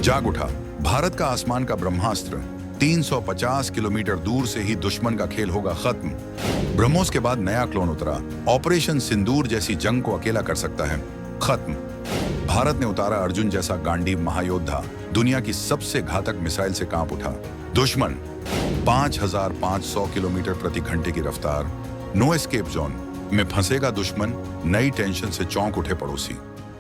जाग उठा। भारत का आसमान का ब्रह्मास्त्र 350 किलोमीटर दूर से ही दुश्मन का खेल होगा खत्म। ब्रह्मोस के बाद नया क्लोन उतरा, ऑपरेशन सिंदूर जैसी जंग को अकेला कर सकता है, खत्म। भारत ने उतारा अर्जुन जैसा गांडीव महायोद्धा, दुनिया की सबसे घातक मिसाइल से कांप उठा। दुश्मन 5500 किलोमीटर प्रति घंटे की रफ्तार, नो एस्केप जोन में फंसेगा दुश्मन। नई टेंशन से चौंक उठे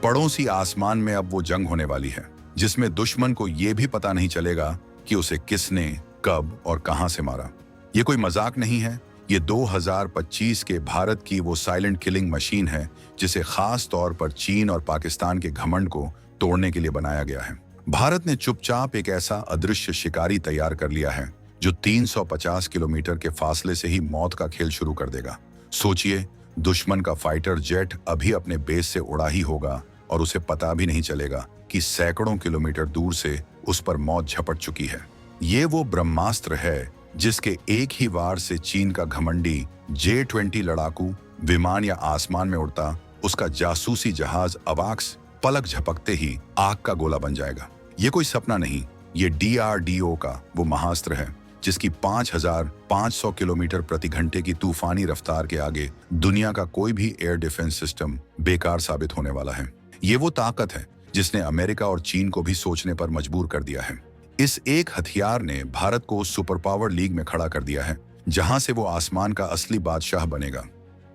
पड़ोसी आसमान में अब वो जंग होने वाली है जिसमें दुश्मन को यह भी पता नहीं चलेगा कि उसे किसने, कब और कहां से मारा। ये कोई मजाक नहीं है, ये 2025 के भारत की वो साइलेंट किलिंग मशीन है जिसे खास तौर पर चीन और पाकिस्तान के घमंड को तोड़ने के लिए बनाया गया है। भारत ने चुपचाप एक ऐसा अदृश्य शिकारी तैयार कर लिया है जो 350 किलोमीटर के फासले से ही मौत का खेल शुरू कर देगा। सोचिए, दुश्मन का फाइटर जेट अभी अपने बेस से उड़ा ही होगा और उसे पता भी नहीं चलेगा कि सैकड़ों किलोमीटर दूर से उस पर मौत झपट चुकी है। ये वो ब्रह्मास्त्र है जिसके एक ही वार से चीन का घमंडी J-20 लड़ाकू विमान या आसमान में उड़ता उसका जासूसी जहाज अवाक्स पलक झपकते ही आग का गोला बन जाएगा। ये कोई सपना नहीं, ये DRDO का वो महास्त्र है जिसकी 5500 किलोमीटर प्रति घंटे की तूफानी रफ्तार के आगे दुनिया का कोई भी एयर डिफेंस सिस्टम बेकार साबित होने वाला है। ये वो ताकत है जिसने अमेरिका और चीन को भी सोचने पर मजबूर कर दिया है। इस एक हथियार ने भारत को सुपर पावर लीग में खड़ा कर दिया है जहां से वो आसमान का असली बादशाह बनेगा।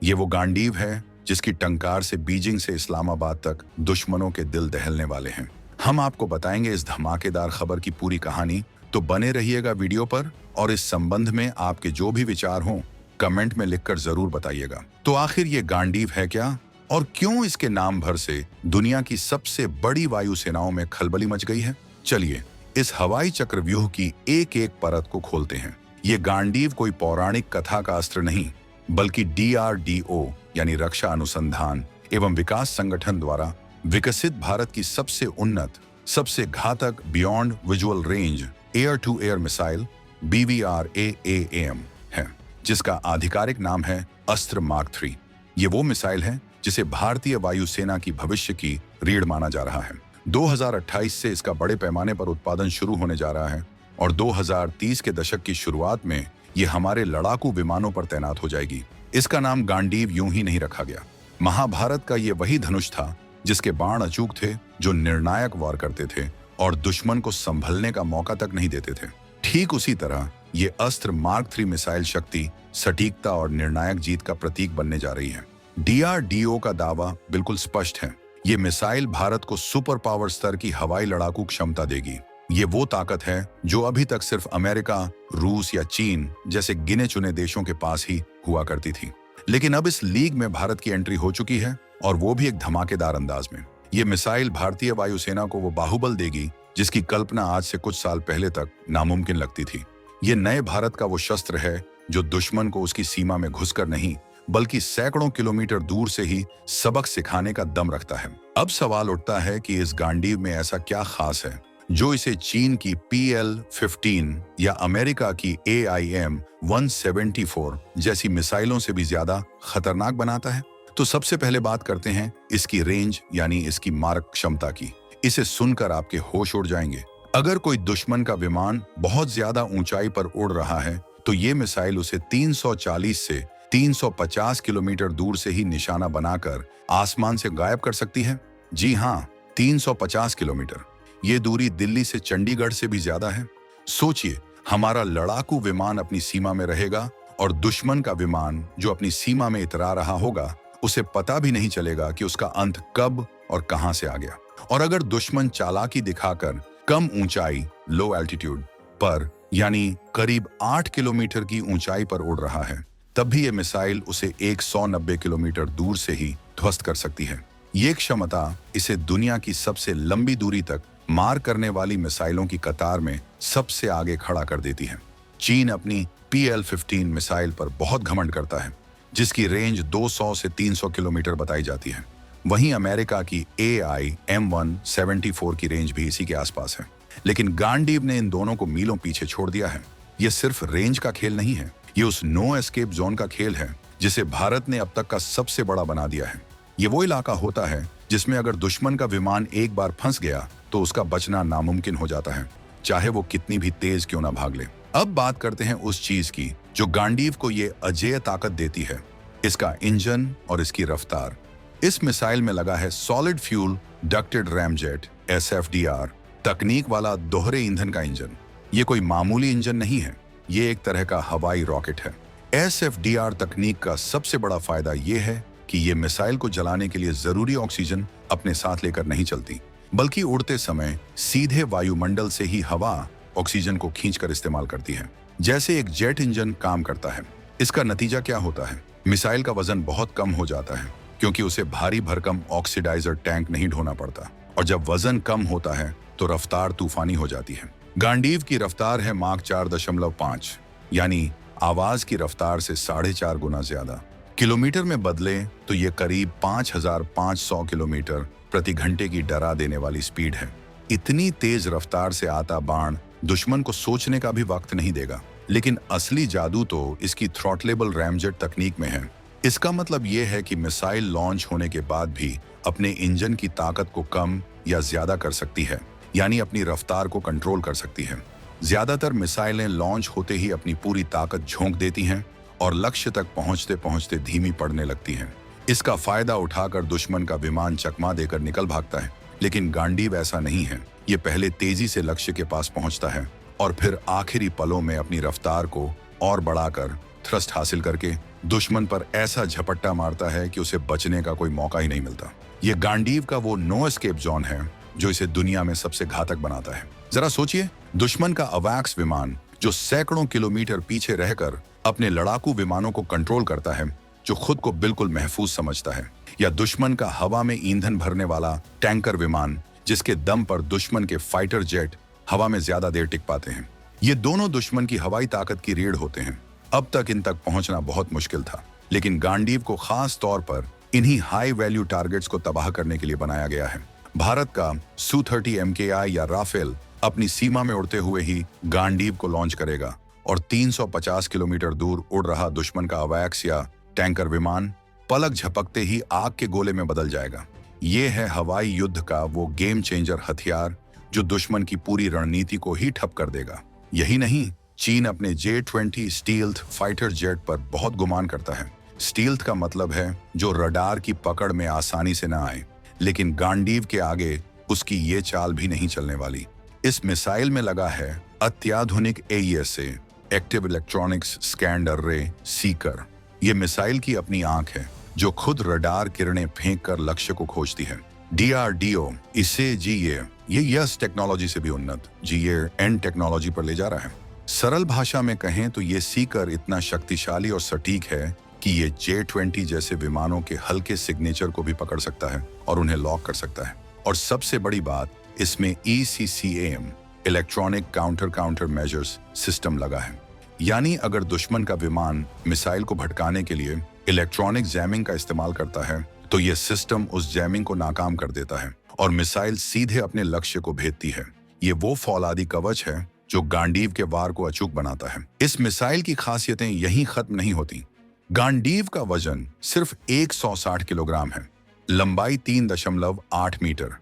ये वो गांडीव है जिसकी टंकार से बीजिंग से इस्लामाबाद तक दुश्मनों के दिल दहलने वाले हैं। हम आपको बताएंगे इस धमाकेदार खबर की पूरी कहानी, तो बने रहिएगा वीडियो पर और इस संबंध में आपके जो भी विचार हों कमेंट में लिखकर जरूर बताइएगा। तो आखिर ये गांडीव है क्या और क्यों इसके नाम भर से दुनिया की सबसे बड़ी वायुसेनाओं में खलबली मच गई है? चलिए इस हवाई चक्रव्यूह की एक एक परत को खोलते हैं। ये गांडीव कोई पौराणिक कथा का अस्त्र नहीं बल्कि DRDO यानी रक्षा अनुसंधान एवं विकास संगठन द्वारा विकसित भारत की सबसे उन्नत, सबसे घातक beyond visual range air to air missile BVR-AAM है जिसका आधिकारिक नाम है अस्त्र मार्क 3। ये वो मिसाइल है जिसे भारतीय वायुसेना की भविष्य की रीढ़ माना जा रहा है। 2028 से इसका बड़े पैमाने पर उत्पादन शुरू होने जा रहा है और 2030 के दशक की शुरुआत में ये हमारे लड़ाकू विमानों पर तैनात हो जाएगी। इसका नाम गांडीव यूं ही नहीं रखा गया। महाभारत का ये वही धनुष था जिसके बाण अचूक थे, जो निर्णायक वार करते थे और दुश्मन को संभलने का मौका तक नहीं देते थे। ठीक उसी तरह ये अस्त्र मार्क 3 मिसाइल शक्ति, सटीकता और निर्णायक जीत का प्रतीक बनने जा रही है। DRDO का दावा बिल्कुल स्पष्ट है, ये मिसाइल भारत को सुपर पावर स्तर की हवाई लड़ाकू क्षमता देगी। ये वो ताकत है जो अभी तक सिर्फ अमेरिका, रूस या चीन जैसे गिने चुने देशों के पास ही हुआ करती थी। लेकिन अब इस लीग में भारत की एंट्री हो चुकी है और वो भी एक धमाकेदार अंदाज में। ये मिसाइल भारतीय वायुसेना को वो बाहुबल देगी जिसकी कल्पना आज से कुछ साल पहले तक नामुमकिन लगती थी। ये नए भारत का वो शस्त्र है जो दुश्मन को उसकी सीमा में घुसकर नहीं बल्कि सैकड़ों किलोमीटर दूर से ही सबक सिखाने का दम रखता है। अब सवाल उठता है कि इस गांडीव में ऐसा क्या खास है जो इसे चीन की PL-15 या अमेरिका की AIM-174 जैसी मिसाइलों से भी ज्यादा खतरनाक बनाता है। तो सबसे पहले बात करते हैं इसकी रेंज यानी इसकी मारक क्षमता की। इसे सुनकर आपके होश उड़ जाएंगे। अगर कोई दुश्मन का विमान बहुत ज्यादा ऊंचाई पर उड़ रहा है तो ये मिसाइल उसे 340 से 350 किलोमीटर दूर से ही निशाना बनाकर आसमान से गायब कर सकती है। जी हाँ, 350 किलोमीटर। ये दूरी दिल्ली से चंडीगढ़ से भी ज्यादा है। सोचिए, हमारा लड़ाकू विमान अपनी सीमा में रहेगा और दुश्मन का विमान जो अपनी सीमा में इतरा रहा होगा उसे पता भी नहीं चलेगा कि उसका अंत कब और कहां से आ गया। और अगर दुश्मन चालाकी दिखाकर कम ऊंचाई, लो एल्टीट्यूड पर यानी करीब 8 किलोमीटर की ऊंचाई पर उड़ रहा है तब भी ये मिसाइल उसे 190 किलोमीटर दूर से ही ध्वस्त कर सकती है। ये क्षमता इसे दुनिया की सबसे लंबी दूरी तक मार करने वाली मिसाइलों की कतार में सबसे आगे खड़ा कर देती है। चीन अपनी PL-15 मिसाइल पर बहुत घमंड करता है जिसकी रेंज 200 से 300 किलोमीटर बताई जाती है। वहीं अमेरिका की AIM-174 की रेंज भी इसी के आसपास है। लेकिन गांडीव ने इन दोनों को मीलों पीछे छोड़ दिया है। यह सिर्फ रेंज का खेल नहीं है, ये उस नो एस्केप जोन का खेल है जिसे भारत ने अब तक का सबसे बड़ा बना दिया है। ये वो इलाका होता है जिसमें अगर दुश्मन का विमान एक बार फंस गया तो उसका बचना नामुमकिन हो जाता है, चाहे वो कितनी भी तेज क्यों ना भाग ले। अब बात करते हैं उस चीज की जो गांडीव को ये अजेय ताकत देती है, इसका इंजन और इसकी रफ्तार। इस मिसाइल में लगा है solid fuel ducted ramjet SFDR तकनीक वाला दोहरे ईंधन का इंजन। ये कोई मामूली इंजन नहीं है, ये एक तरह का हवाई रॉकेट है। SFDR तकनीक का सबसे बड़ा फायदा ये है कि ये मिसाइल को जलाने के लिए जरूरी ऑक्सीजन अपने साथ लेकर नहीं चलती, बल्कि उड़ते समय सीधे वायुमंडल से ही हवा ऑक्सीजन को खींचकर इस्तेमाल करती है, जैसे एक जेट इंजन काम करता है। इसका नतीजा क्या होता है? मिसाइल का वजन बहुत कम हो जाता है, क्योंकि उसे भारी भरकम ऑक्सीडाइजर टैंक नहीं ढोना पड़ता, और जब वजन कम होता है तो रफ्तार तूफानी हो जाती है। गांडीव की रफ्तार है माक 4.5, यानी आवाज की रफ्तार से 4.5 गुना ज्यादा। किलोमीटर में बदले तो ये करीब 5,500 किलोमीटर प्रति घंटे की डरा देने वाली स्पीड है। इतनी तेज रफ्तार से आता बाण दुश्मन को सोचने का भी वक्त नहीं देगा। लेकिन असली जादू तो इसकी थ्रॉटलेबल रैमजेट तकनीक में है। इसका मतलब यह है कि मिसाइल लॉन्च होने के बाद भी अपने इंजन की ताकत को कम या ज्यादा कर सकती है, यानी अपनी रफ्तार को कंट्रोल कर सकती है। ज्यादातर मिसाइलें लॉन्च होते ही अपनी पूरी ताकत झोंक देती हैं और लक्ष्य तक पहुंचते पहुंचते धीमी पड़ने लगती हैं। इसका फायदा उठाकर दुश्मन का विमान चकमा देकर निकल भागता है, लेकिन गांडीव ऐसा नहीं है। ये पहले तेजी से लक्ष्य के पास पहुंचता है और फिर आखिरी पलों में अपनी रफ्तार को और बढ़ाकर थ्रस्ट हासिल करके दुश्मन पर ऐसा झपट्टा मारता है कि उसे बचने का कोई मौका ही नहीं मिलता। ये गांडीव का वो नो एस्केप जोन है जो इसे दुनिया में सबसे घातक बनाता है। जरा सोचिए, दुश्मन का अवैक्स विमान जो सैकड़ों किलोमीटर पीछे रहकर अपने लड़ाकू विमानों को कंट्रोल करता है, जो खुद को बिल्कुल महफूज समझता है, या दुश्मन का हवा में ईंधन भरने वाला टैंकर विमान जिसके दम पर दुश्मन के फाइटर जेट हवा में ज्यादा देर टिक पाते हैं। ये दोनों दुश्मन की हवाई ताकत की रीढ़ होते हैं। अब तक इन तक पहुंचना बहुत मुश्किल था, लेकिन गांडीव को खास तौर पर इन्हीं हाई वैल्यू टारगेट्स को तबाह करने के लिए बनाया गया है। भारत का Su-30 MKI या राफेल अपनी सीमा में उड़ते हुए ही गांडीव को लॉन्च करेगा और 350 किलोमीटर दूर उड़ रहा दुश्मन का अवैक्स या टैंकर विमान पलक झपकते ही आग के गोले में बदल जाएगा। ये है हवाई युद्ध का वो गेम चेंजर हथियार जो दुश्मन की पूरी रणनीति को ही ठप कर देगा। यही नहीं, चीन अपने J-20 स्टील्थ फाइटर जेट पर बहुत गुमान करता है। स्टील्थ का मतलब है जो रडार की पकड़ में आसानी से ना आए, लेकिन गांडीव के आगे उसकी ये चाल भी नहीं चलने वाली। इस मिसाइल में लगा है अत्याधुनिक AESA active electronics scan array Sikar. ये मिसाइल की अपनी आंख है जो खुद रडार किरणें फेंक कर लक्ष्य को खोजती है। DRDO इसे ये यस टेक्नोलॉजी से भी उन्नत GA-N टेक्नोलॉजी पर ले जा रहा है। सरल भाषा में कहें तो ये सीकर इतना शक्तिशाली और सटीक है कि ये J-20 जैसे विमानों के हल्के सिग्नेचर को भी पकड़ सकता है और उन्हें लॉक कर सकता है। और सबसे बड़ी बात, इसमें ECCAM electronic counter measures system लगा है, यानी अगर दुश्मन का विमान मिसाइल को भटकाने के लिए इलेक्ट्रॉनिक जैमिंग का इस्तेमाल करता है तो यह सिस्टम उस जैमिंग को नाकाम कर देता है और मिसाइल सीधे अपने लक्ष्य को भेजती है। ये वो फौलादी कवच है जो गांडीव के वार को अचूक बनाता है। इस मिसाइल की खासियतें यहीं खत्म नहीं होती। गांडीव का वजन सिर्फ 160 किलोग्राम है, लंबाई 3.8 मीटर।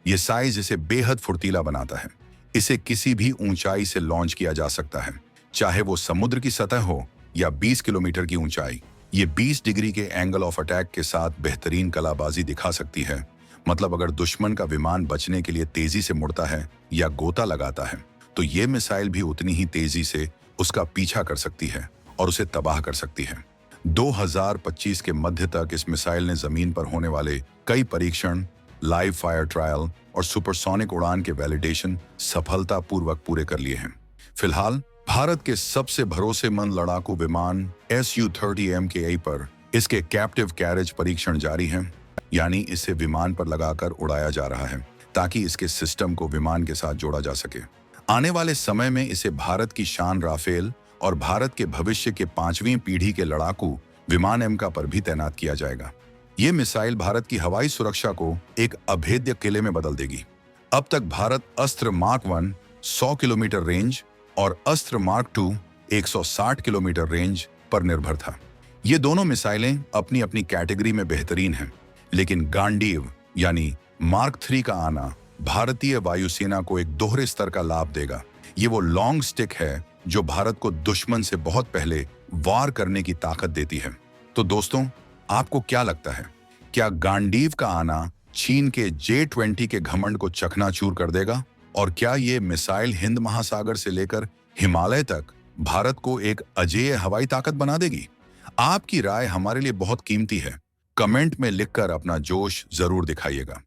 ये साइज इसे बेहद फुर्तीला बनाता है। इसे किसी भी ऊंचाई से लॉन्च किया जा सकता है, चाहे वो समुद्र की सतह हो या 20 किलोमीटर की ऊंचाई। ये 20 डिग्री के एंगल ऑफ अटैक के साथ बेहतरीन कलाबाजी दिखा सकती है। मतलब अगर दुश्मन का विमान बचने के लिए तेजी से मुड़ता है या गोता लगाता है तो ये मिसाइल भी उतनी ही तेजी से उसका पीछा कर सकती है और उसे तबाह कर सकती है। 2025 के मध्य तक इस मिसाइल ने जमीन पर होने वाले कई परीक्षण, लाइव फायर ट्रायल और सुपरसोनिक उड़ान के वैलिडेशन सफलतापूर्वक पूरे कर लिए हैं। फिलहाल भारत के सबसे भरोसेमंद लड़ाकू विमान Su-30 MKI पर इसके कैप्टिव कैरेज परीक्षण जारी हैं, यानी इसे विमान पर लगाकर उड़ाया जा रहा है ताकि इसके सिस्टम को विमान के साथ जोड़ा जा सके। आने वाले समय में इसे भारत की शान राफेल और भारत के भविष्य के 5वीं पीढ़ी के लड़ाकू विमान एमका पर भी तैनात किया जाएगा। ये मिसाइल भारत की हवाई सुरक्षा को एक अभेद्य किले में बदल देगी। अब तक भारत अस्त्र मार्क 1 100 किलोमीटर रेंज और अस्त्र मार्क 2 160 किलोमीटर रेंज पर निर्भर था। ये दोनों मिसाइलें अपनी अपनी कैटेगरी में बेहतरीन हैं, लेकिन गांडीव यानी मार्क 3 का आना भारतीय वायुसेना को एक दोहरे स्तर का लाभ देगा। ये वो लॉन्ग स्टिक है जो भारत को दुश्मन से बहुत पहले वार करने की ताकत देती है। तो दोस्तों, आपको क्या लगता है, क्या गांडीव का आना चीन के J-20 के घमंड को चकनाचूर कर देगा? और क्या ये मिसाइल हिंद महासागर से लेकर हिमालय तक भारत को एक अजेय हवाई ताकत बना देगी? आपकी राय हमारे लिए बहुत कीमती है। कमेंट में लिखकर अपना जोश जरूर दिखाइएगा।